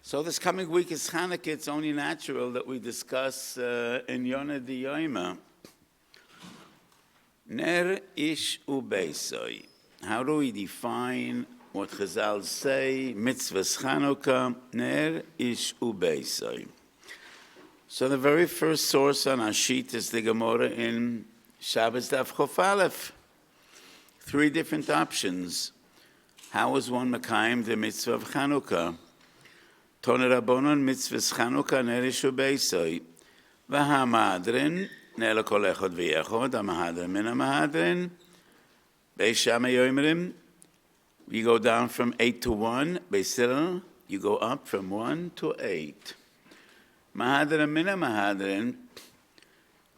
So this coming week is Chanukah. It's only natural that we discuss in Yonah Diyoma Ner Ish Ubeisoi. How do we define what Chazal say, mitzvah Chanukah, Ner Ish Ubeisoi? So the very first source on our sheet is the Gemara in Shabbos Daf Chof Aleph. 3 different options. How is one Mekayim the mitzvah of Chanukah? Tone Rabbonon mitzvah Chanukah Ner Ish Ubeisoi. V'hamahadrin ner l'kol echad v'yechad, hamahadrin min hamahadrin. Beis Shammai Yoimrim, you go down from 8 to 1. Beis Hillel, you go up from 1 to 8. Mahadrin min hamahadrin,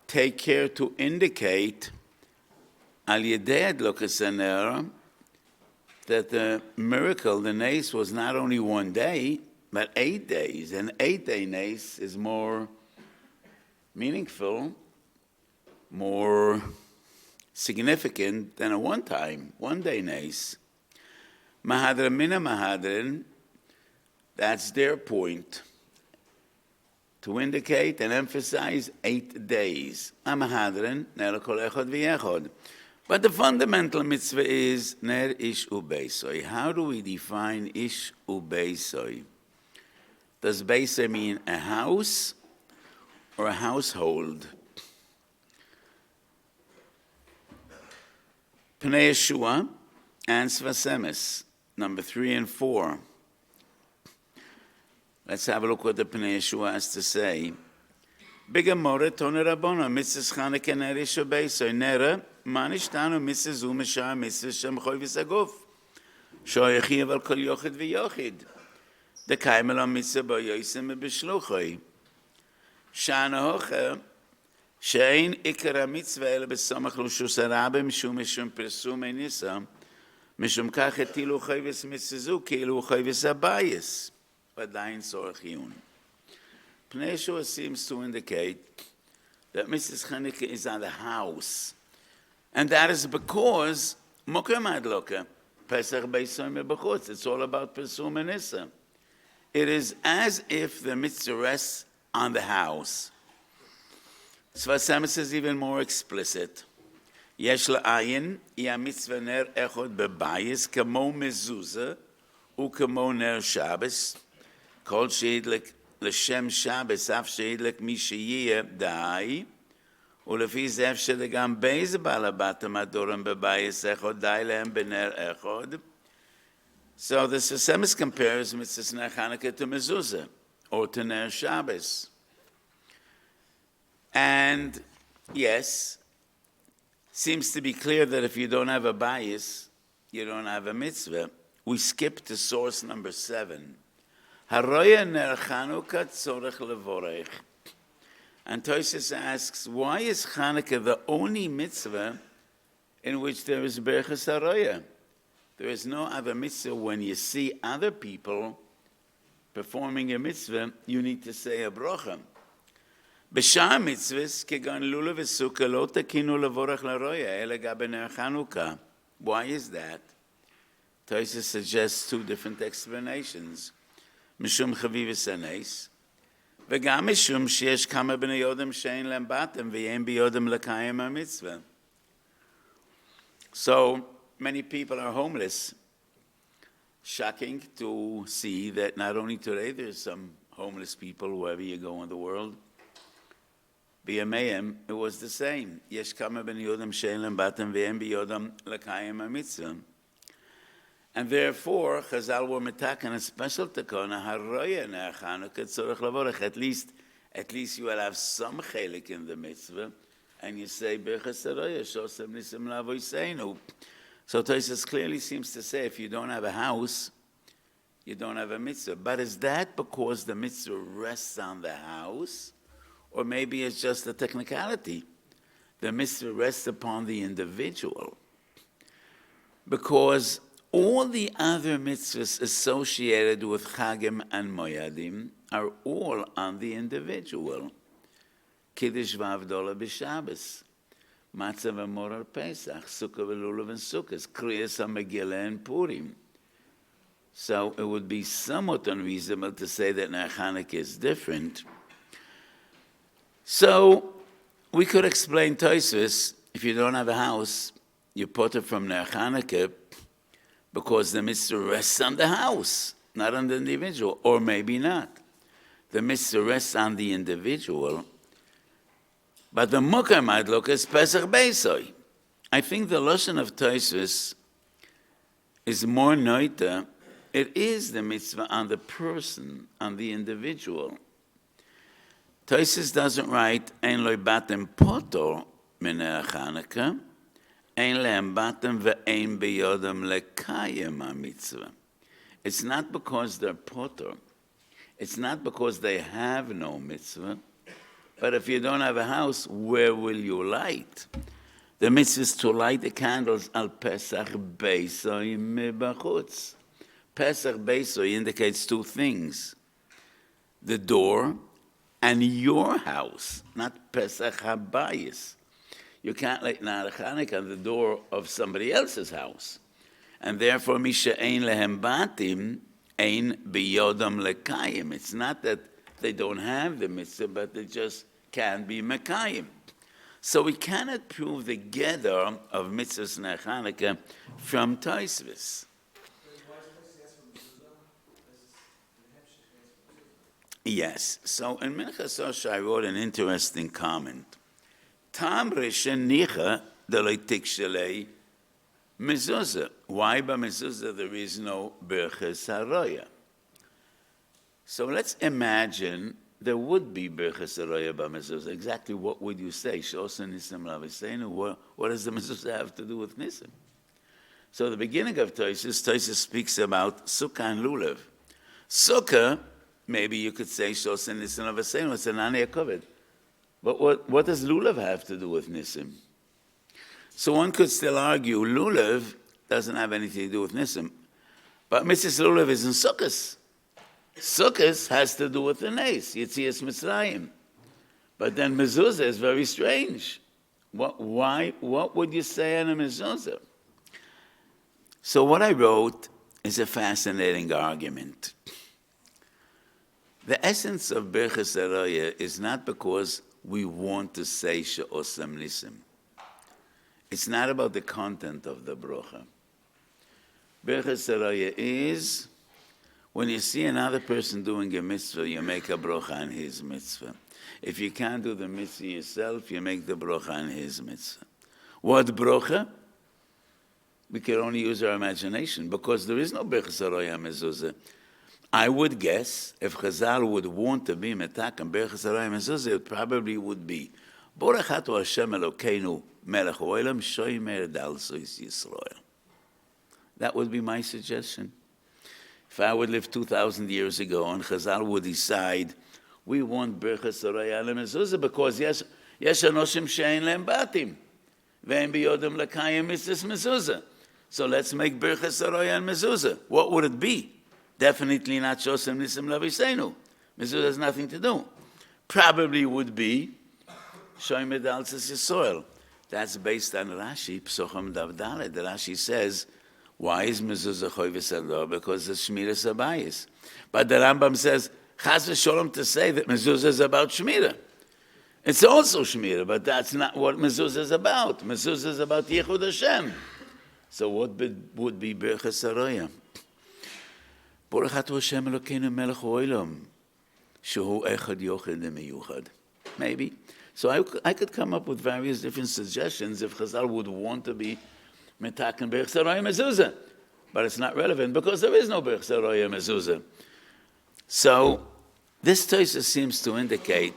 take care to indicate al yedei adlokas haner that the miracle, the nace, was not only 1 day, but 8 days. An 8-day nace is more meaningful, more significant than a one-day nace. Mahadrin min hamahadrin, that's their point, to indicate and emphasize 8 days. Hamahadrin ner l'kol echad v'yechad. But the fundamental mitzvah is ner ish ubeisoi. How do we define ish ubeisoi? Does beisoi mean a house or a household? Pnei Yeshua and Svasemis, number 3 and 4. Let's have a look what the Pnei Yeshua has to say. B'Gemara Tone Rabbonon mitzvah Chanukah ner ish ubeisoi. Nera manishtanu mitzvah zu mishar mitzvah shem choyvis haguf. Shoyechiv al kol yochid v'yochid. The kaimel mitzvah bo yosim b'shluchoi. Chanukah she'ein ikar mitzvah ele b'samach l'shus harabim mishum persum enisa mishum kach etilu choyvis mitzvah zu ki'ilu choyvis habayis. V'dayin tzorech iyun. Pnei Yeshua seems to indicate that Mrs. Chanukah is on the house. And that is because Mokem Adloka, Pesach Beisoim B'chutz. It's all about Persum and Issa. It is as if the mitzvah rests on the house. Svasemis is even more explicit. Yesh la'ayin, ya mitzvah ner echod bebayis, kamo mezuzah, ukamo ner Shabbos, kol sheidlik l'shem Shabbos, af sheidlik mi sheyiyeh dai, ולפי זה אפשר גם באיזה בעל הבת המדורם בבייס אחד די להם בנר אחד. So the Svasemis compares mitzvah ner Chanukah to mezuzah or to ner Shabbos. And yes, seems to be clear that if you don't have a bias, you don't have a mitzvah. We skip to source number 7. Haroya ner Chanukah tzorech levorech. And Tosfos asks, why is Chanukah the only mitzvah in which there is berachas haroya? There is no other mitzvah when you see other people performing a mitzvah, you need to say a bracha. B'shar mitzvahs, kegan lulav v'sukkah, lo tekinu levorach laroya, ele gabe ner Chanukah. Why is that? Tosfos suggests 2 different explanations. Mishum chavivus hanes, וגם משום שיש כמה בני יודם שאין להם בתם ואין ביודם לקיים המצווה. So many people are homeless. Shocking to see that not only today there's some homeless people wherever you go in the world. בימיהם it was the same. יש כמה בני יודם שאין להם בתם ואין ביודם לקיים המצווה. And therefore, Chazal were metaken a special takona, haroya ner Chanukah tzorech levorech. At least you will have some chelik in the mitzvah, and you say berachas haroya shosem nisim lavoseinu. So Tosfos clearly seems to say, if you don't have a house, you don't have a mitzvah. But is that because the mitzvah rests on the house, or maybe it's just a technicality? The mitzvah rests upon the individual, because all the other mitzvahs associated with Chagim and Moyadim are all on the individual. Kiddush v'Avdolah b'Shabbos, Matzah v'Mor al Pesach, Sukkah v'Lulav and Sukkot, Kriyas HaMegillah and Purim. So it would be somewhat unreasonable to say that Ner Chanukah is different. So we could explain Tosfos, if you don't have a house, you put it from Ner Chanukah because the mitzvah rests on the house, not on the individual, or maybe not. The mitzvah rests on the individual, but the Mukar might look as Pesach Beisoi. I think the Lashon of Tosfos is more noita. It is the mitzvah on the person, on the individual. Tosfos doesn't write, Ein lo batem potor min Chanukah, Ein lehem batem ve'ein beyodam lekayem ha-mitzvah. It's not because they're potor. It's not because they have no mitzvah. But if you don't have a house, where will you light? The mitzvah is to light the candles al Pesach Beisoi mibachutz. Pesach Beisoi indicates two things: the door and your house, not Pesach Habayis. You can't light Ner Chanukah on the door of somebody else's house. And therefore, Misha ein lehem batim, ein biyodam lekayim. It's not that they don't have the mitzvah, but they just can't be mekayim. So we cannot prove the gather of mitzvahs Ner Chanukah from Tosfos. Yes. So in Minchas Osha, I wrote an interesting comment. Tam reshen nicha deleitik shelei mezuzah. Why by mezuzah there is no berches haroya? So let's imagine there would be berches haroya by mezuzah. Exactly what would you say? Shosa nisim laviseinu. What does the mezuzah have to do with nisim? So the beginning of Tosfos speaks about sukkah and lulav. Sukkah, maybe you could say shosa nisim laviseinu. It's an ani kovid. But what does lulav have to do with nisim? So one could still argue lulav doesn't have anything to do with nisim. But Mrs. Lulav is in Sukkos. Sukkos has to do with the nes, Yetzias Mitzrayim. But then mezuzah is very strange. What would you say on a mezuzah? So what I wrote is a fascinating argument. The essence of Berches Haroya is not because we want to say she'osam nisim. It's not about the content of the brocha. Berches Haroya is when you see another person doing a mitzvah, you make a brocha on his mitzvah. If you can't do the mitzvah yourself, you make the brocha on his mitzvah. What brocha? We can only use our imagination because there is no Berches Haroya mezuzah. I would guess if Chazal would want to be metak and Berches Haroya mezuzah, it probably would be Borach Atu Hashem Elokeinu Melech Olam Shomer Dalsois Yisrael. That would be my suggestion. If I would live 2,000 years ago and Chazal would decide we want Berches Haroya mezuzah because yes anoshim she'ein lehem batim ve'en biyodem lekayim mitzvahs mezuzah. So let's make Berches Haroya mezuzah. What would it be? Definitely not Shosem Nisim Laviseinu. Mezuzah has nothing to do. Probably would be Shomer Dalsois Yisrael. That's based on Rashi, Psocham Davdalet. The Rashi says, why is mezuzah choyves ador? Because it's shmiras habayis. But the Rambam says, chas v'sholom to say that mezuzah is about shmira. It's also shmira, but that's not what mezuzah is about. Mezuzah is about Yichud Hashem. So what would be Berches Haroya? Baruch Atu Hashem Elokeinu Melech Olam, Shehu Echad Yochid Miyuchad. Maybe. So I could come up with various different suggestions if Chazal would want to be Metak and Berches Haroya mezuzah. But it's not relevant because there is no Berches Haroya mezuzah. So this Tosfos seems to indicate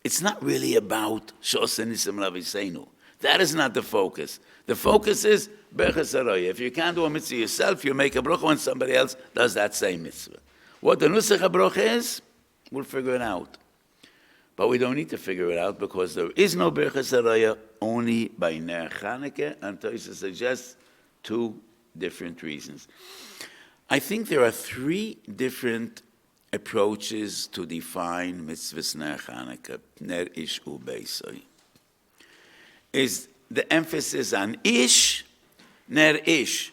it's not really about Shoseh Nisim Laviseinu. That is not the focus. The focus is Berches Haroya. If you can't do a mitzvah yourself, you make a brocha when somebody else does that same mitzvah. What the nusach brocha is, we'll figure it out. But we don't need to figure it out because there is no Berches Haroya only by Ner Chanukah, and Tosfos suggests two different reasons. I think there are three different approaches to define mitzvahs Ner Chanukah, Ner Ish U Beisoi. Is the emphasis on Ish, Ner Ish.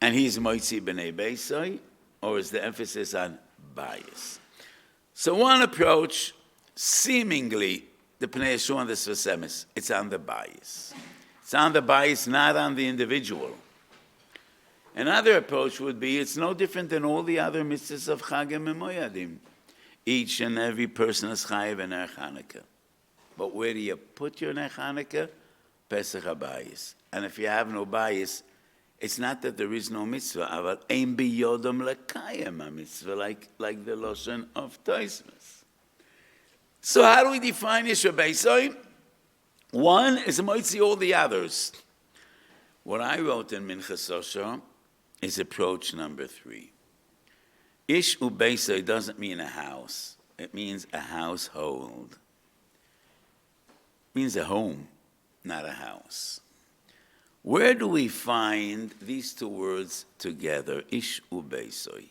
And he's moitzi b'nei beisai, or is the emphasis on bias? So one approach, seemingly, the pnei Yeshua on the Svasemis, it's on the bias. It's on the bias, not on the individual. Another approach would be, it's no different than all the other mitzvahs of Chagim and Moyadim. Each and every person is chayiv in Ner Chanukah. But where do you put your Ner Chanukah? Pesach HaBayis. And if you have no bias, it's not that there is no mitzvah, but ein biyodam lekayem a mitzvah, like the Lashon of Tosfos. So how do we define Yeshua Beisoi? One is moitzi all the others. What I wrote in Minchas Osher is approach number 3. Ish ubeisoi doesn't mean a house. It means a household. It means a home, not a house. Where do we find these two words together? Ish ubeisoi.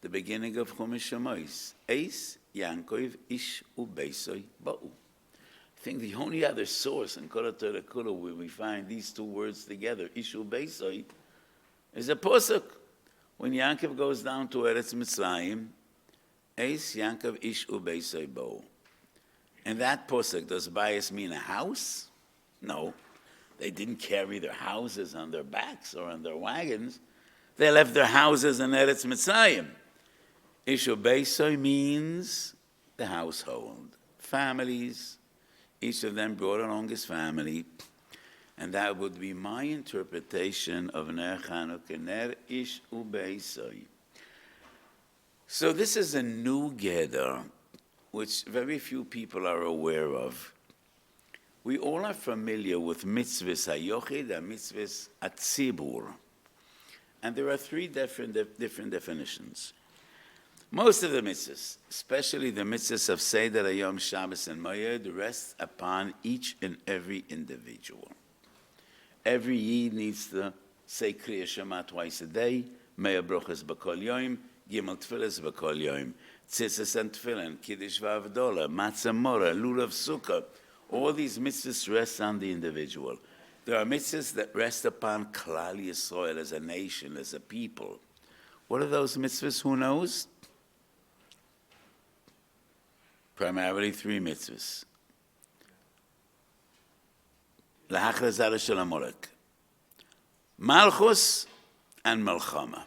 The beginning of Chumash Shemos. Eis Yankov Ish ubeisoi ba'u. I think the only other source in Kol HaTorah Kula where we find these two words together, Ish ubeisoi, is a posuk. When Yankov goes down to Eretz Mitzrayim, Eis Yankov Ish ubeisoi ba'u. And that posuk, does bias mean a house? No. They didn't carry their houses on their backs or on their wagons. They left their houses in Eretz Mitzrayim. Ish ubeisoi means the household. Families. Each of them brought along his family. And that would be my interpretation of Ner Chanukah, Ner Ish ubeisoi. So this is a new Geder, which very few people are aware of. We all are familiar with mitzvahs hayochid and mitzvahs atzibur. And there are 3 different definitions. Most of the mitzvahs, especially the mitzvahs of Seder, Hayom, Shabbos, and Moed, rest upon each and every individual. Every Yid needs to say Kriya Shema twice a day, Me'ah Brochas B'kol Yom, Gimel Tfilas B'kol Yom, Tzitzis and Tfilin, Kiddush V'Avdola, Matzah Mora, Lulav Sukkah. All these mitzvahs rest on the individual. There are mitzvahs that rest upon Klal Yisrael as a nation, as a people. What are those mitzvahs? Who knows? Primarily 3 mitzvahs. Lahachrazara shel Amalek, Malchus and Melchama.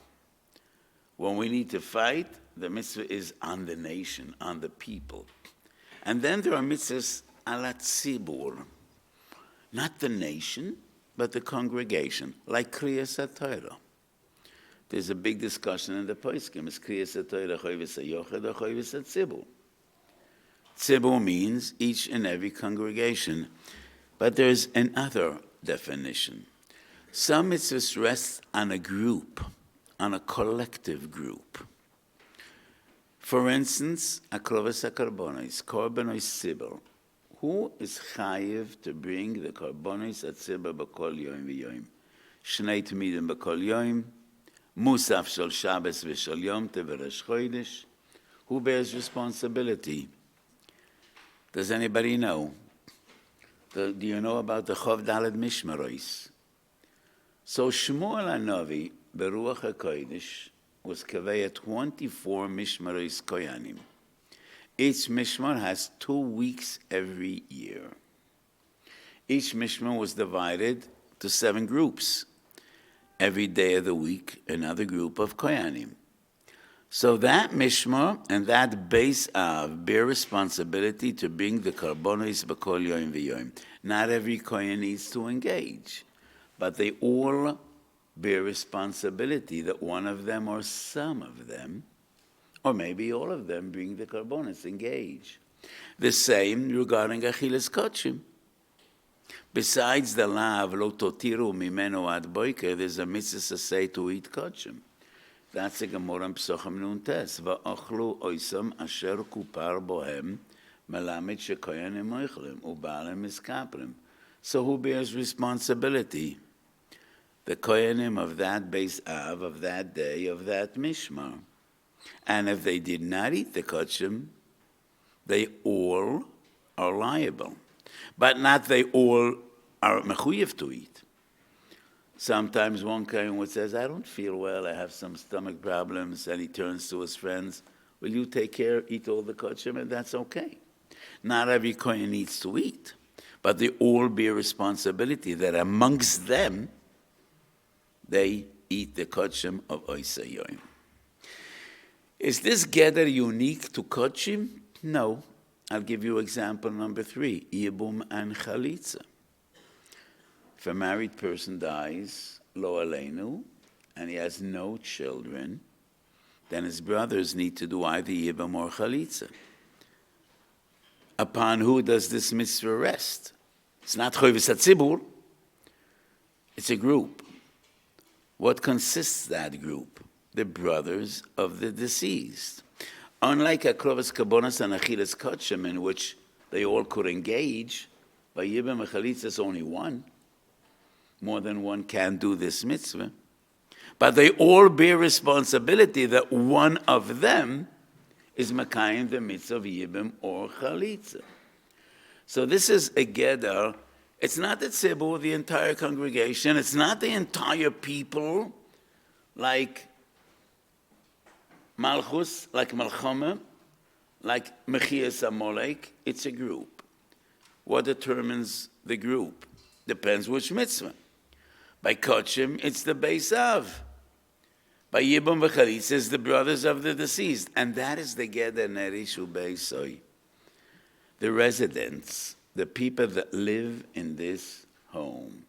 When we need to fight, the mitzvah is on the nation, on the people. And then there are mitzvahs ala tzibur, not the nation, but the congregation, like Kriyas HaTorah. There's a big discussion in the Poskim, is Kriyas HaTorah choivus hayochid or choivus hatzibur? Tzibur means each and every congregation, but there's another definition. Some mitzvahs rest on a group, on a collective group. For instance, akrovas hakarbonos, korbanos tzibur. Who is chayiv to bring the korbanos atzibur b'kol yom v'yom? Shnei tamidim b'kol yom, musaf shel Shabbos v'shel Yom Tov v'Rosh Chodesh. Who bears responsibility? Does anybody know? Do you know about the Chov Daled Mishmaros? So Shmuel HaNavi, Beruach HaKodesh, was kaveya 24 Mishmaros Koyanim. Each Mishmar has 2 weeks every year. Each Mishmar was divided to 7 groups. Every day of the week, another group of Koyanim. So that Mishmar and that base of bear responsibility to bring the Karbonos B'kol Yom V'yom. Not every Kohen needs to engage, but they all bear responsibility that one of them or some of them, or maybe all of them, bring the Karbonos, engage. The same regarding Achilas Kochim. Besides the law of Lo Totiru Mimeno Ad Boiker, there's a mitzvah to say to eat Kochim. That's the Gemara in Pesachim Nuntes. Va'achlu oisam asher kupar bohem melamed shekoyanim oichlim u'baalem iskaprim. So who bears responsibility? The koyanim of that base av, of that day, of that mishmar. And if they did not eat the kochim, they all are liable. But not they all are mechuyev to eat. Sometimes one Kohen would say, I don't feel well, I have some stomach problems, and he turns to his friends, will you take care, eat all the kosher, and that's okay. Not every Kohen needs to eat, but they all bear responsibility that amongst them, they eat the kosher of Oisei Yoim. Is this gather unique to Kodshim? No. I'll give you example number 3, Yibum and Chalitza. If a married person dies, lo aleinu, and he has no children, then his brothers need to do either Yibum or Chalitza. Upon who does this mitzvah rest? It's not Chovis HaTzibur, it's a group. What consists that group? The brothers of the deceased. Unlike a Krovas Kabonas and Achilas Kotchem, in which they all could engage, by Yibum and Chalitza is only one. More than one can do this mitzvah. But they all bear responsibility that one of them is Makayim the mitzvah of Yibum or Chalitza. So this is a Gedar. It's not the tzibur, the entire congregation. It's not the entire people, like Malchus, like Malchama, like Mechias Amolek. It's a group. What determines the group? Depends which mitzvah. By Kodshim, it's the Beis Av. By Yibum v'Chalitza, it's the brothers of the deceased. And that is the Geder Nerishu Beisoi. The residents, the people that live in this home,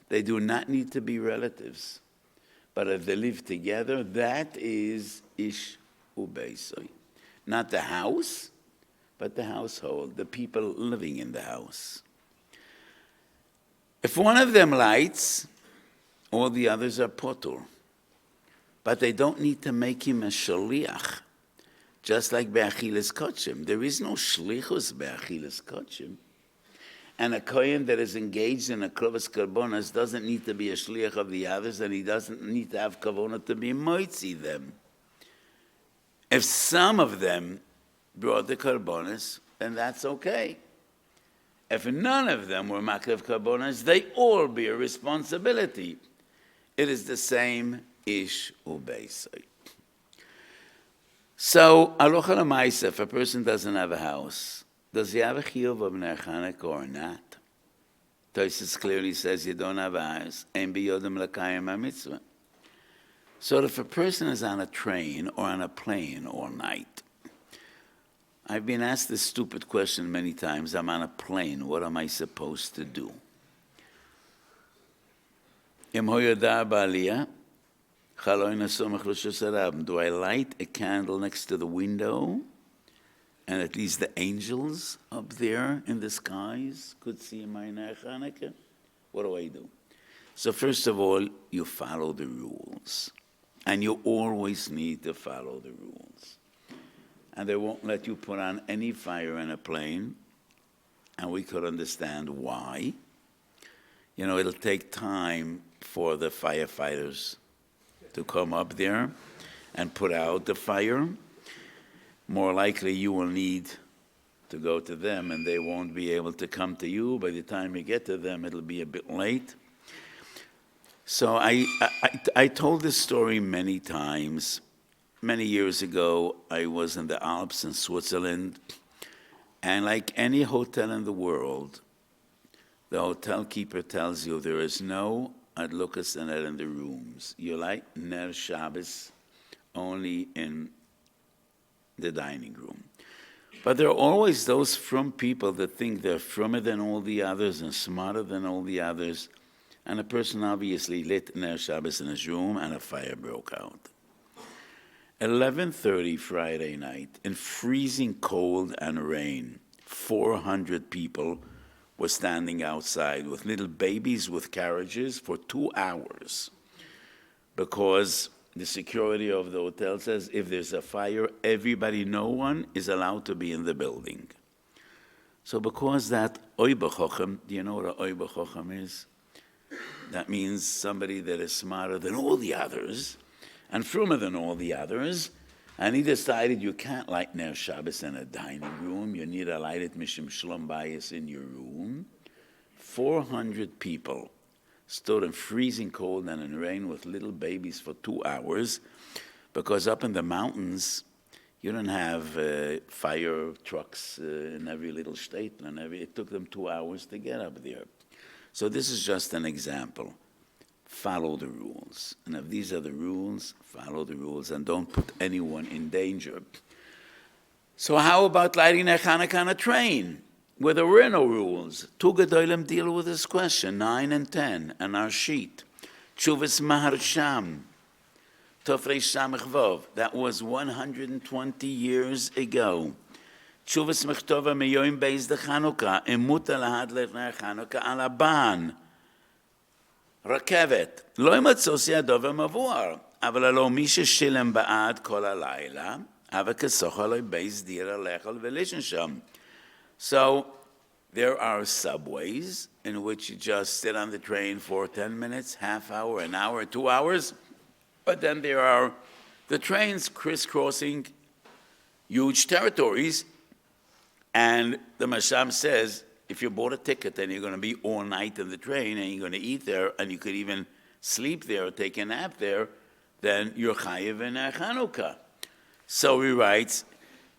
they do not need to be relatives. But if they live together, that is Ish Ubeisoi. Not the house, but the household, the people living in the house. If one of them lights, all the others are potur. But they don't need to make him a shaliach, just like be'achilas kotchim. There is no shlichus be'achilas kotchim. And a kohen that is engaged in a krovas karbonas doesn't need to be a shliach of the others, and he doesn't need to have kavona to be moitzi them. If some of them brought the karbonas, then that's okay. If none of them were makrev karbonas, they all bear responsibility. It is the same ish ubeisai. So, aloha l'maisa, if a person doesn't have a house, does he have a chiyuv of Ner Chanukah or not? Tosfos clearly says you don't have a house, ein biyodem l'kayim ha-mitzvah. So if a person is on a train or on a plane all night, I've been asked this stupid question many times. I'm on a plane, what am I supposed to do? Do I light a candle next to the window, and at least the angels up there in the skies could see my Ner Chanukah? What do I do? So first of all, you follow the rules. And you always need to follow the rules. And they won't let you put on any fire in a plane, and we could understand why. You know, it'll take time for the firefighters to come up there and put out the fire. More likely you will need to go to them, and they won't be able to come to you. By the time you get to them, it'll be a bit late. So I told this story many times. Many years ago, I was in the Alps in Switzerland, and like any hotel in the world, the hotel keeper tells you there is no adlukas Ner in the rooms. You light Ner Shabbos only in the dining room. But there are always those frum people that think they're frummer than all the others and smarter than all the others. And a person obviously lit Ner Shabbos in his room, and a fire broke out. 11:30 Friday night, in freezing cold and rain, 400 people were standing outside with little babies with carriages for 2 hours, because the security of the hotel says if there's a fire, everybody, no one is allowed to be in the building. So because that oy b'chochem, do you know what an oy b'chochem is? That means somebody that is smarter than all the others and frummer than all the others. And he decided you can't light Ner Shabbos in a dining room. You need to light it Mishim Shlom Bayis in your room. 400 people stood in freezing cold and in rain with little babies for 2 hours, because up in the mountains, you don't have fire trucks in every little state, and it took them 2 hours to get up there. So this is just an example. Follow the rules. And if these are the rules, follow the rules, and don't put anyone in danger. So how about lighting a Chanukah on a train, where there were no rules? Two Gedolim deal with this question, 9 and 10, and our sheet. Tshuvas Maharsham, Tofrei Samech Vov. That was 120 years ago. Tshuvas Mechtova Meyoim Beis de Chanukah, Emuta lahadler ner Chanukah ala ban. רכבת, לא ימצאו ידו ומבואר, אבל הלא מי ששילם בעד כל הלילה, אבל כסוך עלי בייס דירה לאכול ולישון שם. So, there are subways in which you just sit on the train for 10 minutes, half hour, an hour, 2 hours, but then there are the trains crisscrossing huge territories, and the Masham says, if you bought a ticket and you're going to be all night in the train and you're going to eat there and you could even sleep there or take a nap there, then you're chayiv in Chanukah. So he writes,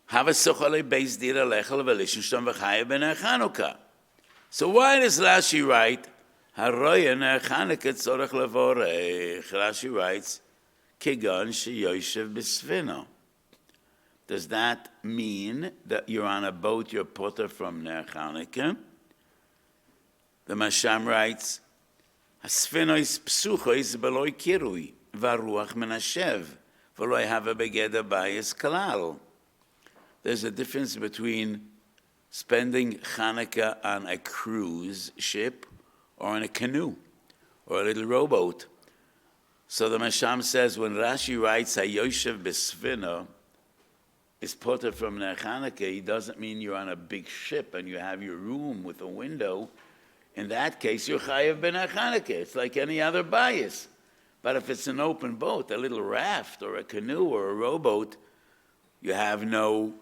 "Have a sochale beis dira lechel v'lishon shtam v'chayiv in Chanukah." So why does Rashi write, "Haroy in Chanukah tzorech levorech"? Rashi writes, "Kegon sheyoshev b'sfino." Does that mean that you're on a boat, you're potter from Ner Chanukah? The Masham writes, "Hasfinois psuchois beloi kirui, varuach menashev, v'loi have a begeda bayis kalal." There's a difference between spending Chanukah on a cruise ship or on a canoe or a little rowboat. So the Masham says, when Rashi writes, "Hayoshev b'sfino," is potter from Ner Chanukah, he doesn't mean you're on a big ship and you have your room with a window. In that case, you're chayiv ben Chanukah. It's like any other bias. But if it's an open boat, a little raft or a canoe or a rowboat, you have no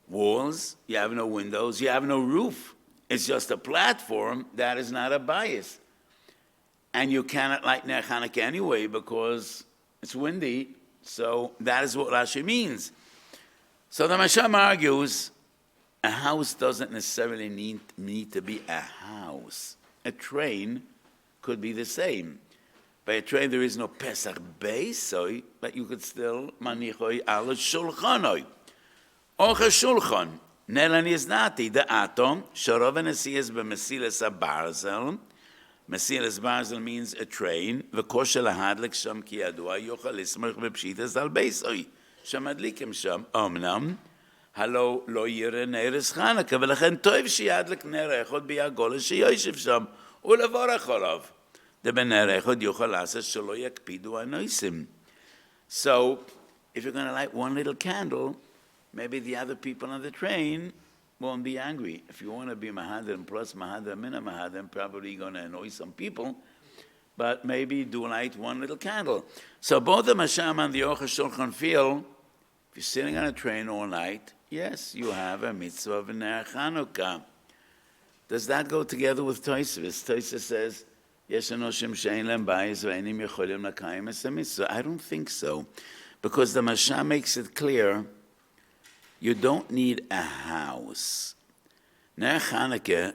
walls, you have no windows, you have no roof. It's just a platform. That is not a bias. And you cannot light Ner Chanukah anyway because it's windy. So that is what Rashi means. So the Masham argues, a house doesn't necessarily need to be a house. A train could be the same. By a train there is no Pesach Beisoi, but you could still manichoi al shulchanoi. Ocha shulchan, nelan yiznati, the atom, sharov nesiyas b'mesilas habarzel. Mesilas barzel means a train. V'kosher lahadlik sham ki yadua yochal lismach b'pshitas al beisoi. Shamadlikim sham. Omnam, halo lo yire neres Chanukah. V'lechen toiv sheyadlik ner echod b'yagol sheyoshev sham. Ulevorach olav. The ben ner echod yochal asas shelo yakpidu anoisim. So, if you're going to light one little candle, maybe the other people on the train won't be angry. If you want to be Mahadrim plus Mahadrim mina Mahadrim, probably going to annoy some people, but maybe do light one little candle. So both the Masham and the Ocha Shulchan feel, if you're sitting on a train all night, yes, you have a mitzvah of Ner Chanukah. Does that go together with Tosfos? Tosfos says, Yesh anoshim she'ein lehem bayis ve'enim yecholim lakayim es mitzvah. I don't think so, because the Masham makes it clear you don't need a house. Ner Chanukah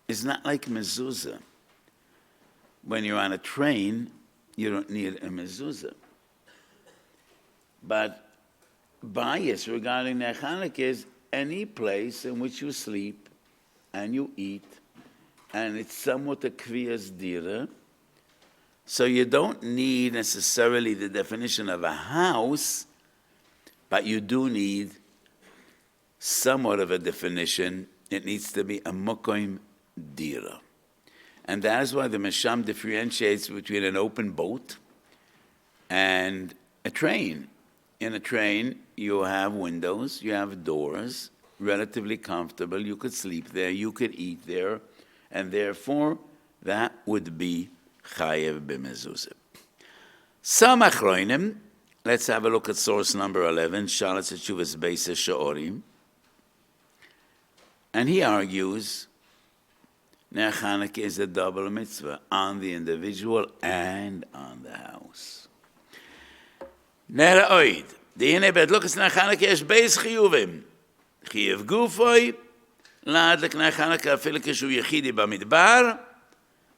is not like mezuzah. When you're on a train, you don't need a mezuzah. But bias regarding Ner Chanukah is any place in which you sleep and you eat, and it's somewhat a kviyas dira. So you don't need necessarily the definition of a house, but you do need somewhat of a definition. It needs to be a mokoim dira. And that is why the Masham differentiates between an open boat and a train. In a train, you have windows, you have doors, relatively comfortable, you could sleep there, you could eat there, and therefore that would be chayev b'mezuzah. Some achroinim, let's have a look at source number 11, Shalat Tshuvas Beis Sha'orim. And he argues Ner Chanukah is a double mitzvah on the individual and on the house. Ner Oid. The Hine Bedlukas Ner Chanukah is beis chiyuvim. Chiyuv gufoi, להדליק ner Chanukah אפילו כשהוא יחידי במדבר,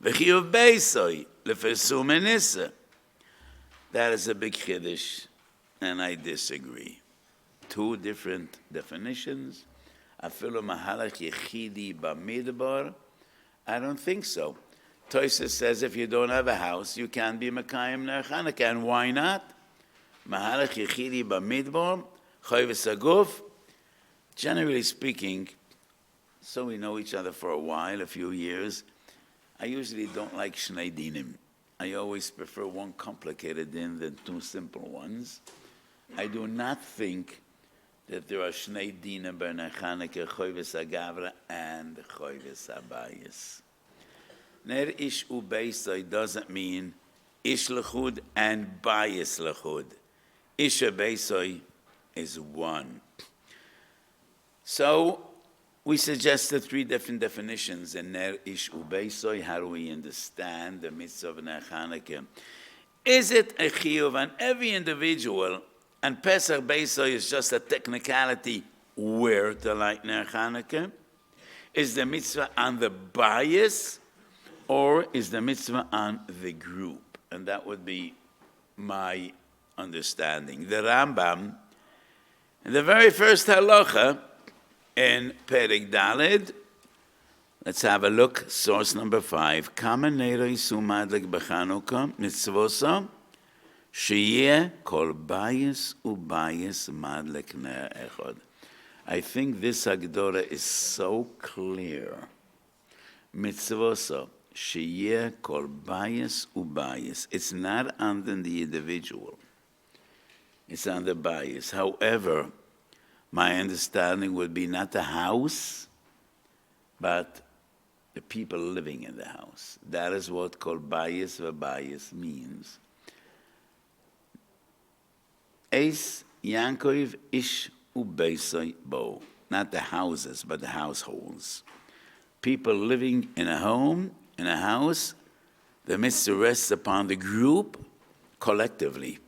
וחיוב beisoi, לפרסום מניסה. That is a big chiddush, and I disagree. Two different definitions. Afilu mahalach yechidi bamidbar. I don't think so. Tosfos says if you don't have a house, you can't be Mekayim ner Chanukah, and why not? Mahalach yechidi bamidbar, chayvus aguf. Generally speaking, so we know each other for a while, a few years, I usually don't like shnei dinim. I always prefer one complicated din than two simple ones. I do not think that there are shnei dinim b'ner Chanukah, chayvus agavra and chayvus abayis. Ner ish u beisai doesn't mean ish lechud and bayis lechud. Ish u beisai is one. So we suggested three different definitions in ner ish u beisai. How do we understand the mitzvah of ner Chanukah? Is it a chiyuv on every individual, and Pesach beisai is just a technicality where to light ner Chanukah? Is the mitzvah on the bayis, or is the mitzvah on the group? And that would be my understanding. The Rambam, in the very first halacha in Perek Daled, let's have a look, source number 5. Kama neiro yisu madlik b'Chanukah mitzvosa sheyeh kol bayis ubayis madlik ner echad. I think this Hagdorah is so clear. Mitzvosa sheyeh kol bayis ubayis. It's not on the individual. It's on the bayis. However, my understanding would be not the house, but the people living in the house. That is what kol bayis v'bayis means. Eis Yankov ish ubeisai bo. Not the houses, but the households. People living in a home, in a house, the mitzvah rests upon the group collectively.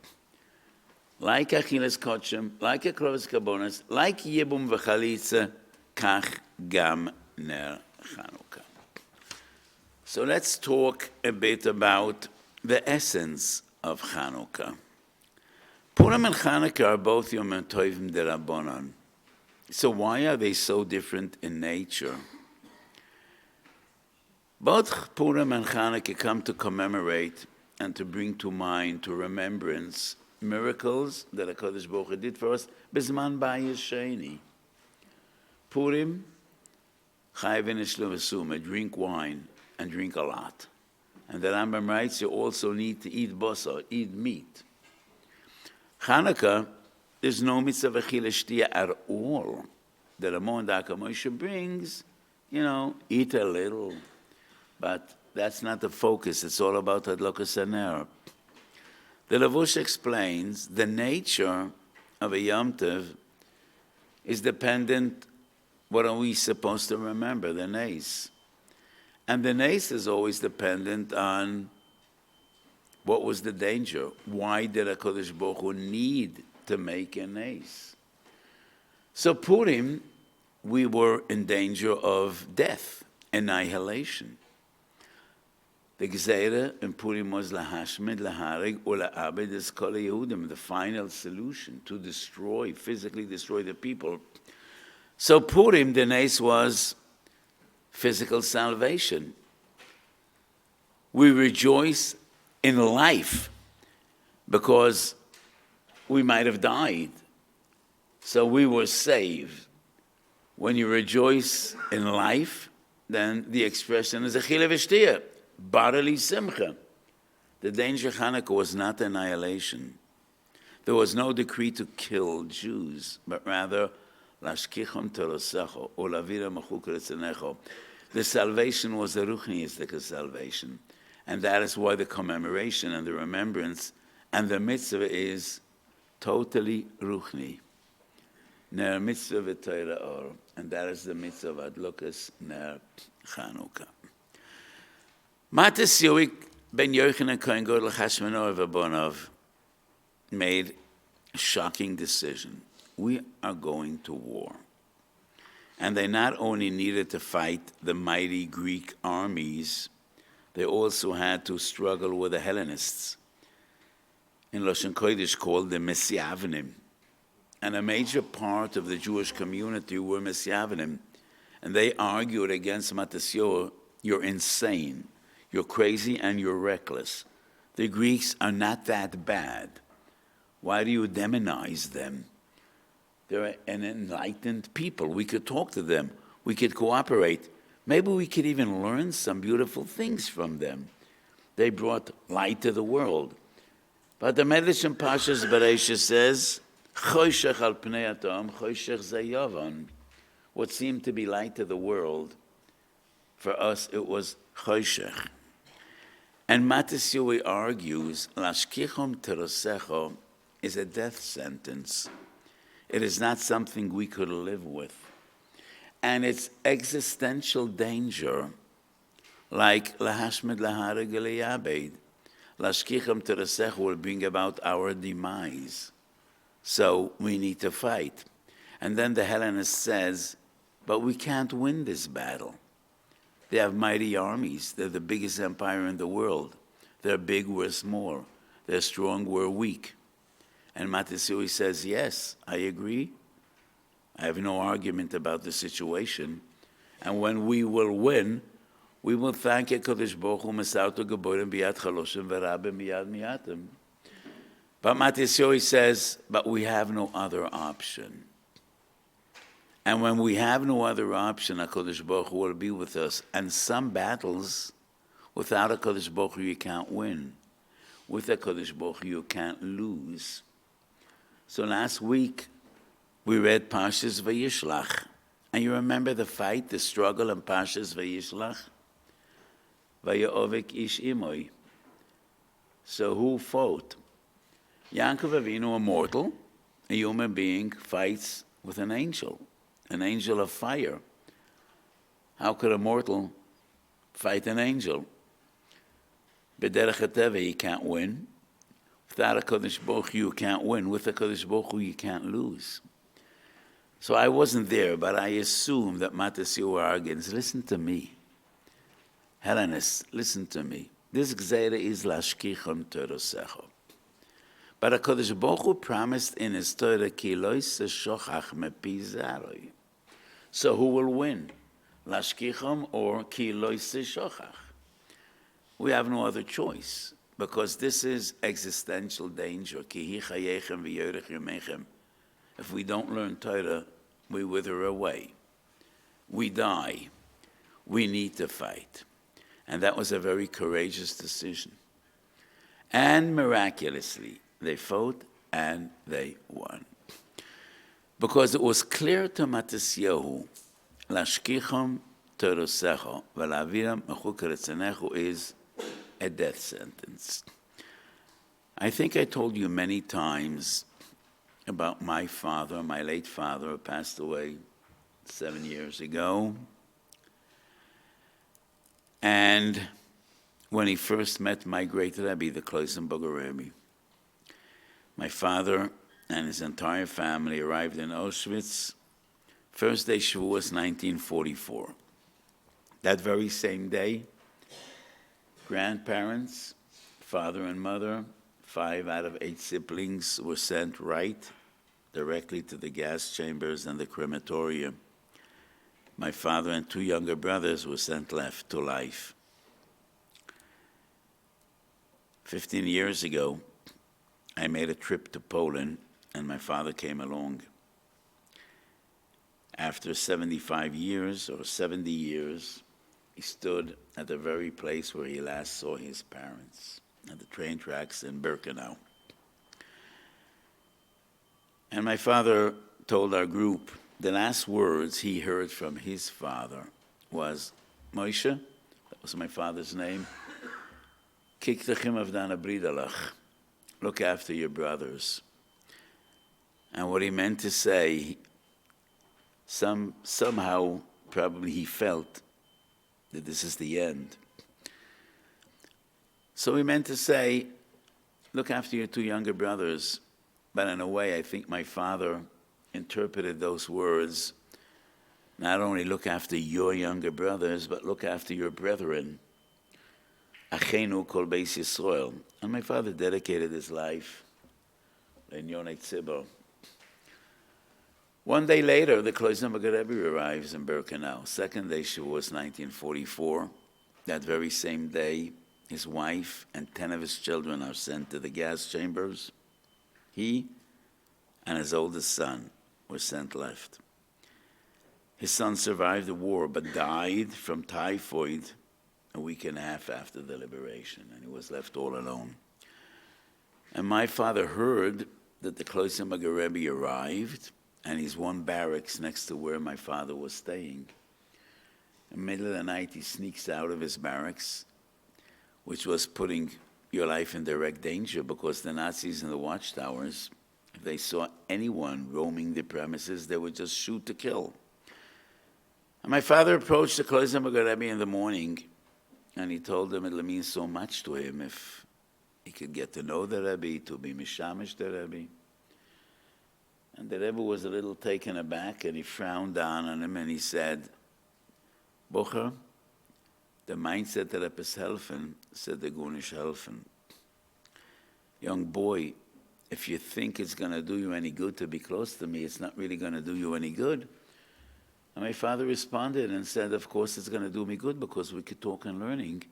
Like Achilas Kochim, like Akrovas Kabonas, like Yibum V'chalitza, kach gam ner Chanukah. So let's talk a bit about the essence of Chanukah. Purim and Chanukah are both Yom Tovim D'Rabbanan. So why are they so different in nature? Both Purim and Chanukah come to commemorate and to bring to mind, to remembrance, miracles that HaKadosh Baruch Hu did for us, Bizman Bayis Sheni. Purim, Chayav v'nishlo v'suma, drink wine and drink a lot. And the Rambam writes, you also need to eat basar, eat meat. Chanukah, there's no mitzvah v'chila shtia at all. The Ramon Daka Moshe brings, eat a little. But that's not the focus. It's all about Hadlokas HaNer. The Lavush explains the nature of a Yom Tov is dependent, what are we supposed to remember? The Nes. And the Nes is always dependent on what was the danger. Why did HaKadosh Baruch Hu need to make a Nes? So Purim, we were in danger of death, annihilation. The Gzeira in Purim was lahashmid, laharig, or la'abed is kol Yehudim, the final solution to destroy, physically destroy the people. So Purim, the Nes was physical salvation. We rejoice in life because we might have died. So we were saved. When you rejoice in life, then the expression is a chile v'shtia. Bodily simcha. The danger of Chanukah was not annihilation. There was no decree to kill Jews, but rather, lashkichom terosecho, or lavira machuk retzenecho. The salvation was the ruchniistic salvation. And that is why the commemoration and the remembrance and the mitzvah is totally ruchni. Ner mitzvah v'toira or. And that is the mitzvah of Adlukas ner Chanukah. Matis Yoik ben Yochanan Kohen Gadol Chashmonah V'Bonov made a shocking decision. We are going to war. And they not only needed to fight the mighty Greek armies, they also had to struggle with the Hellenists, in Lashon Kodesh called the Messiavanim. And a major part of the Jewish community were Messiavanim. And they argued against Matisyahu, you're insane, you're crazy, and you're reckless. The Greeks are not that bad. Why do you demonize them? They're an enlightened people. We could talk to them. We could cooperate. Maybe we could even learn some beautiful things from them. They brought light to the world. But the Medrash in Pashas Bereishis says, Choshech al pnei atom, choshech ze yavan. What seemed to be light to the world, for us it was choshech. And Matisyahu argues, Lashkichom terosecho is a death sentence. It is not something we could live with. And it's existential danger, like lahashmed lahareg eliyabed. Lashkichom terosecho will bring about our demise. So we need to fight. And then the Hellenist says, but we can't win this battle. They have mighty armies. They're the biggest empire in the world. They're big, we're small. They're strong, we're weak. And Matisyahu says, yes, I agree. I have no argument about the situation. And when we will win, we will thank HaKadosh Baruch Hu Mesauto Geborim B'yad Chaloshim V'Rabim B'yad Miyatim. But Matisyahu says, but we have no other option. And when we have no other option, HaKadosh Baruch Hu will be with us. And some battles, without HaKadosh Baruch Hu, you can't win. With HaKadosh Baruch Hu, you can't lose. So last week, we read Parshas Vayishlach. And you remember the fight, the struggle in Parshas Vayishlach? Vayovek ish imoi. So who fought? Yaakov Avinu, a mortal, a human being, fights with an angel of fire. How could a mortal fight an angel? B'derech hateva, he can't win. Without a Kodesh Baruch Hu, you can't win. With a Kodesh Baruch Hu, you can't lose. So I wasn't there, but I assume that Matisyahu argues, listen to me. Hellenists, listen to me. This gzeira is lashkichon terosecho. But HaKadosh Baruch Hu promised in His Torah, ki lo yiseshochach mepi zaroi. So who will win? Lashkichom or ki lo yiseshochach? We have no other choice, because this is existential danger. Ki hi chayechem v'yorech yomechem. If we don't learn Torah, we wither away. We die. We need to fight. And that was a very courageous decision. And miraculously, they fought and they won. Because it was clear to Matisyahu, Lashkichom terosecho, v'laviram mechuk retzanechu is a death sentence. I think I told you many times about my father, my late father, who passed away 7 years ago. And when he first met my great Rebbe, the Kloisenberger Rebbe, my father and his entire family arrived in Auschwitz, first day Shavuos 1944. That very same day, grandparents, father and mother, 5 out of 8 siblings were sent right directly to the gas chambers and the crematorium. My father and 2 younger brothers were sent left to life. 15 years ago, I made a trip to Poland, and my father came along. After 75 years or 70 years, he stood at the very place where he last saw his parents, at the train tracks in Birkenau. And my father told our group the last words he heard from his father was, Moshe, that was my father's name, Kik techim avdan abridalach, look after your brothers. And what he meant to say, somehow probably he felt that this is the end. So he meant to say, look after your two younger brothers. But in a way, I think my father interpreted those words, not only look after your younger brothers, but look after your brethren. Achenu kol beis Yisrael. And my father dedicated his life L'Inyonej Tzibor. One day later, the Kloizen Rebbe arrives in Birkenau. Second day Shavuos 1944. That very same day, his wife and 10 of his children are sent to the gas chambers. He and his oldest son were sent left. His son survived the war but died from typhoid a week and a half after the liberation, and he was left all alone. And my father heard that the Kloizen Rebbe arrived, and he's one barracks next to where my father was staying. In the middle of the night, he sneaks out of his barracks, which was putting your life in direct danger because the Nazis in the watchtowers, if they saw anyone roaming the premises, they would just shoot to kill. And my father approached the Kloizen Rebbe in the morning, and he told him it would mean so much to him if he could get to know the Rebbe, to be mishamish the Rebbe. And the Rebbe was a little taken aback, and he frowned down on him, and he said, Bocher, the mindset that etwas helfen, said the Gunish helfen. Young boy, if you think it's going to do you any good to be close to me, it's not really going to do you any good. And my father responded and said, of course it's going to do me good because we could talk and learning.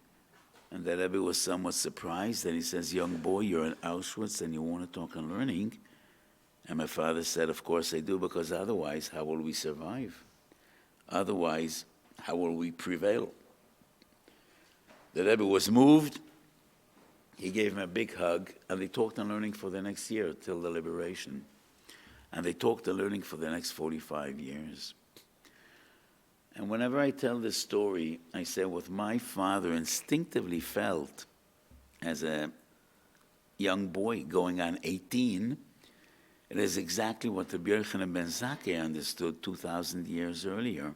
And the Rebbe was somewhat surprised, and he says, young boy, you're in Auschwitz and you want to talk and learning. And my father said, of course I do, because otherwise, how will we survive? Otherwise, how will we prevail? The Rebbe was moved. He gave him a big hug, and they talked on learning for the next year till the liberation. And they talked on learning for the next 45 years. And whenever I tell this story, I say what my father instinctively felt as a young boy going on 18, it is exactly what the Yochanan ben Zakkai understood 2,000 years earlier.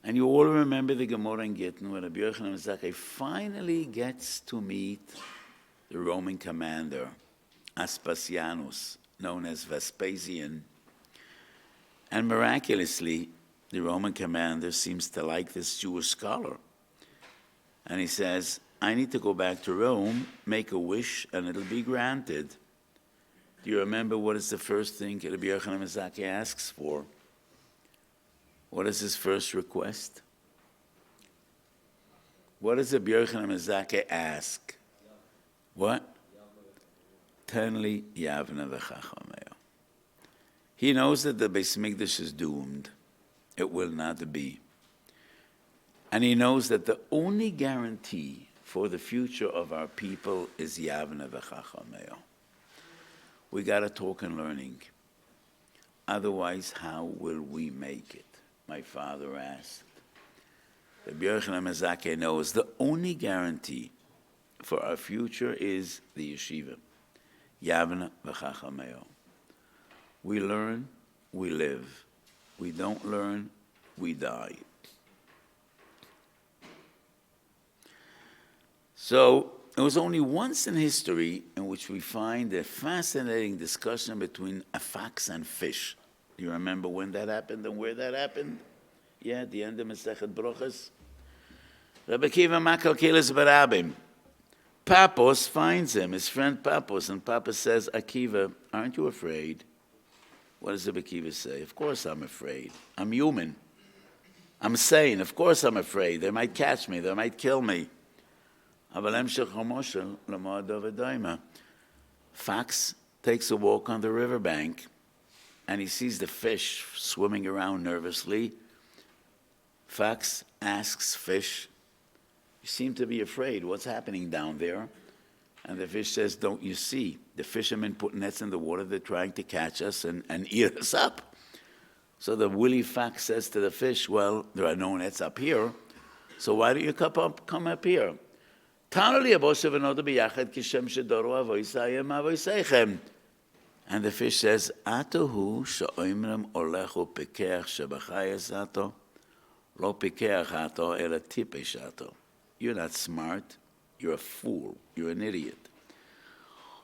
And you all remember the Gemara in Gittin where the Yochanan ben Zakkai finally gets to meet the Roman commander, Aspasianus, known as Vespasian. And miraculously, the Roman commander seems to like this Jewish scholar. And he says, I need to go back to Rome, make a wish, and it'll be granted. Do you remember what is the first thing Rabbi Yochanan ben Zakkai asks for? What is his first request? What does Rabbi Yochanan ben Zakkai ask? What? Tenli Yavna v'chachameo. He knows that the Beis Mikdash is doomed. It will not be. And he knows that the only guarantee for the future of our people is Yavna v'chachameo. We got to talk and learning. Otherwise, how will we make it? My father asked. Rabbi Yochanan ben Zakkai knows the only guarantee for our future is the yeshiva. Yavna v'chachameo. We learn, we live. We don't learn, we die. So, it was only once in history in which we find a fascinating discussion between a fox and fish. Do you remember when that happened and where that happened? Yeah, at the end of Masechet Brochos. Rabbi Akiva Makalkeles Barabim. Papos finds him, his friend Papos, and Papos says, Akiva, aren't you afraid? What does Rabbi Akiva say? Of course I'm afraid. I'm human. I'm sane. Of course I'm afraid. They might catch me. They might kill me. Fox takes a walk on the riverbank, and he sees the fish swimming around nervously. Fox asks fish, you seem to be afraid. What's happening down there? And the fish says, don't you see? The fishermen put nets in the water. They're trying to catch us and eat us up. So the woolly fox says to the fish, well, there are no nets up here, so why don't you come up here? And the fish says, you're not smart. You're a fool. You're an idiot.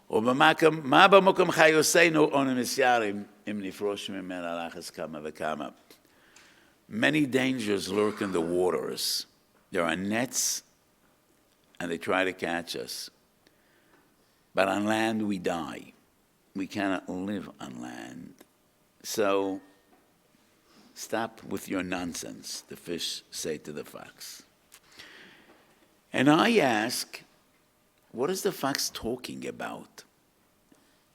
מה במקום חיוסנו אנו מסיירים אם נפרוש ממנה לחץ כמה וכמה. Many dangers lurk in the waters. There are nets, and they try to catch us. But on land, we die. We cannot live on land. So, stop with your nonsense, the fish say to the fox. And I ask, what is the fox talking about?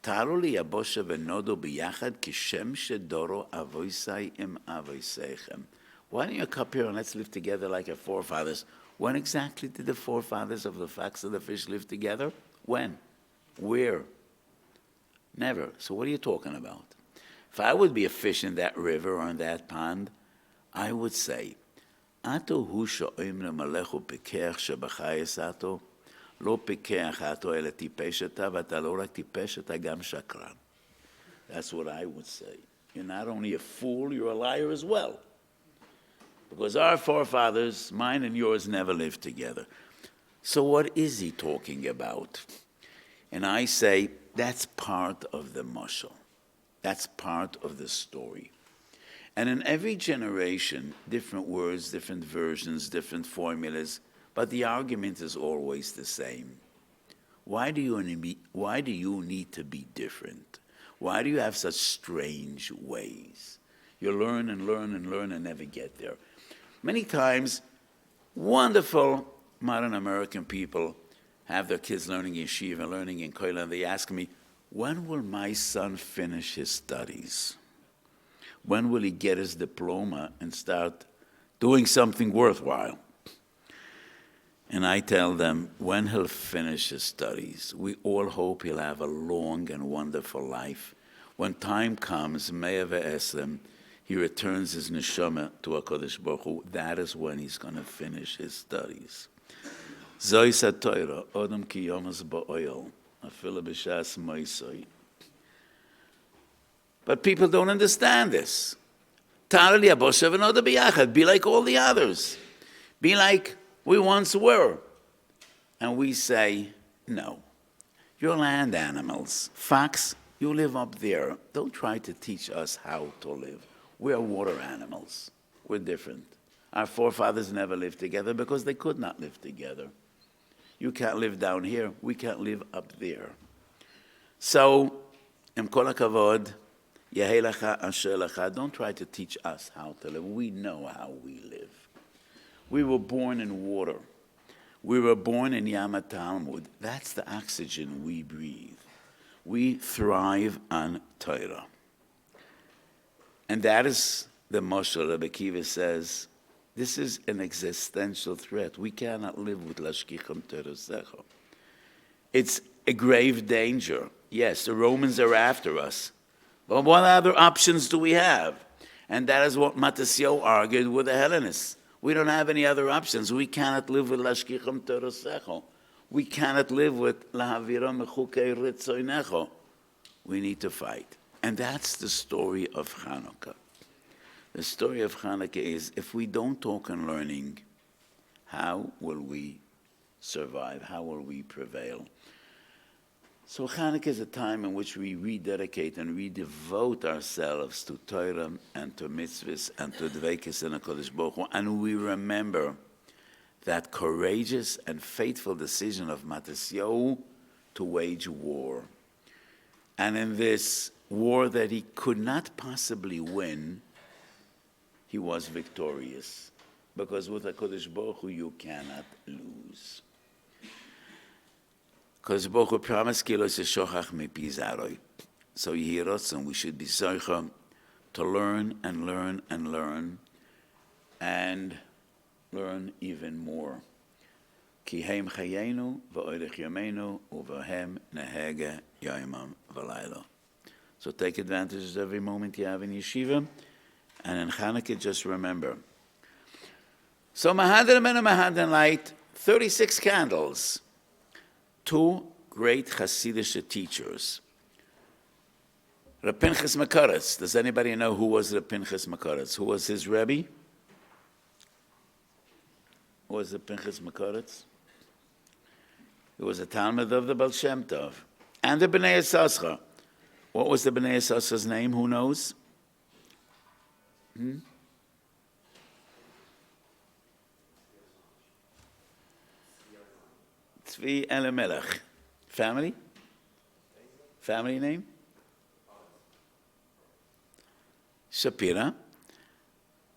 תארו לי הבושה ונודו ביחד כשם שדורו אבויסי עם אבויסיכם. Why don't you come here and let's live together like our forefathers? When exactly did the forefathers of the fox and the fish live together? When? Where? Never. So what are you talking about? If I would be a fish in that river or in that pond, I would say, Ato hu she'omrim alechu pikech shebachayis ato, לא פיקח אתו אלא טיפש אתה, ואתה לא רק טיפש, אתה גם שקרן. That's what I would say. You're not only a fool, you're a liar as well. Because our forefathers, mine and yours, never lived together. So what is he talking about? And I say, that's part of the mashal. That's part of the story. And in every generation, different words, different versions, different formulas, but the argument is always the same. Why do you need to be different? Why do you have such strange ways? You learn and learn and learn and never get there. Many times, wonderful modern American people have their kids learning in yeshiva, learning in kollel, and they ask me, when will my son finish his studies? When will he get his diploma and start doing something worthwhile? And I tell them, when he'll finish his studies, we all hope he'll have a long and wonderful life. When time comes, Mea ve'esem, he returns his neshama to HaKadosh Baruch Hu. That is when he's going to finish his studies. Zoi satoira, odom ki yomas ba'oil, afilu b'shas moisoi. But people don't understand this. Tara li aboshev and oda b'yachad. Be like all the others. Be like we once were. And we say, no. You're land animals. Fox, you live up there. Don't try to teach us how to live. We're water animals. We're different. Our forefathers never lived together because they could not live together. You can't live down here. We can't live up there. So, im kol hakavod, yehei lecha asher lecha. Don't try to teach us how to live. We know how we live. We were born in water. We were born in Yama Talmud. That's the oxygen we breathe. We thrive on Torah. And that is the Moshe Rebbe Kiva says, this is an existential threat. We cannot live with Lashkichem Terosecho. It's a grave danger. Yes, the Romans are after us. But what other options do we have? And that is what Matisyahu argued with the Hellenists. We don't have any other options. We cannot live with Lashkichem Terosecho. We cannot live with Lahavira Mechukei Ritzoinecho. We need to fight. And that's the story of Chanukah. The story of Chanukah is, if we don't talk and learning, how will we survive? How will we prevail? So Chanukah is a time in which we rededicate and redevote ourselves to Torah and to mitzvahs and to dveikis in HaKadosh Baruch Hu, and we remember that courageous and faithful decision of Matisyahu to wage war. And in this war that he could not possibly win, he was victorious. Because with HaKadosh Baruch Hu, you cannot lose. HaKadosh Baruch Hu promised ki lo yishochach mipi zaroi. So Yehirotzon, we should be zoicha to learn and learn and learn and learn even more. Ki heim chayenu v'oidech yomenu u'v'hem nehege yomam v'laylo. So take advantage of every moment you have in yeshiva, and in Chanukah just remember. So Mahadan and Mahadan light 36 candles. Two great Hasidic teachers. Reb Pinchas Makaretz. Does anybody know who was Reb Pinchas Makaretz? Who was his Rebbe? Who was Reb Pinchas Makaretz? He was a Talmud of the Baal Shem Tov. And the Bnei Yissaschar. What was the Bnei Yissaschar's name? Who knows? Tzvi Elimelech. Family? Family name? Shapira.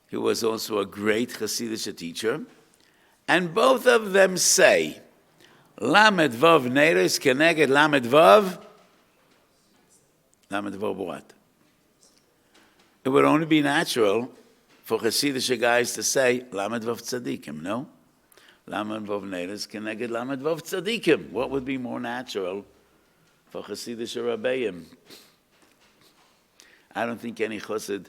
He was also a great Hasidic teacher. And both of them say, Lamed Vav Neiros Keneged Lamed Vav. Lamed Vav what? It would only be natural for Hasidic guys to say, Lamed Vav Tzadikim, no? Lamed Vav Neiros Keneged Lamed Vav Tzadikim. What would be more natural for Hasidic Rabbeim? I don't think any Chassid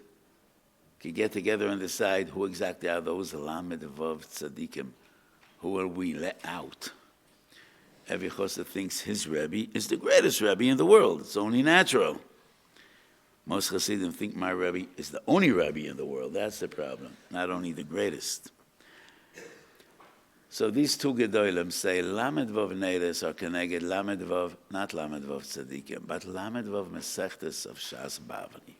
could get together and decide who exactly are those Lamed Vav Tzadikim. Who will we let out? Every Chassid thinks his Rebbe is the greatest Rebbe in the world. It's only natural. Most Chassidim think my Rebbe is the only Rebbe in the world. That's the problem. Not only the greatest. So these two Gedolim say, Lamed Vav Neiros are Keneged Lamed Vav, not Lamed Vav Tzadikim, but Lamed Vav Mesechtes of Shas Bavli.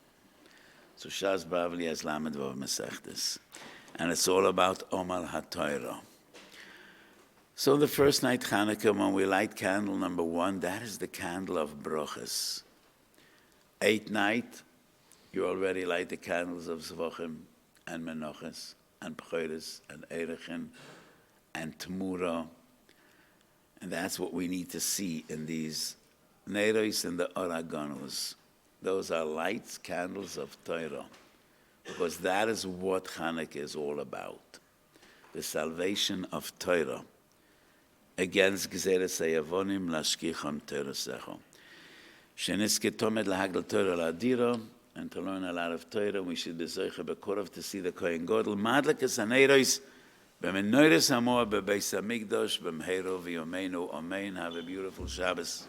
So Shas Bavli has Lamed Vav Mesechtes. And it's all about Omal HaTorah. So the first night Chanukah, when we light candle number 1, that is the candle of Brochus. 8th night, you already light the candles of Zvachim and Menoches and Pchoris and Erechin and Tmura. And that's what we need to see in these Neiros and the Oragonus. Those are lights, candles of Torah. Because that is what Chanukah is all about. The salvation of Torah. Against Gzeres Hayavonim Lashkichon Teresecho. Sheniske Tomed Lahagel Torah Ladira, and to learn a lot of Torah, we should be Zoche Bekorov to see the Kohen Gadol. Madlakas Haneiros, B'menoires Hamor, B'beis HaMikdash, B'mheiro V'yomeinu, Amen. Have a beautiful Shabbos.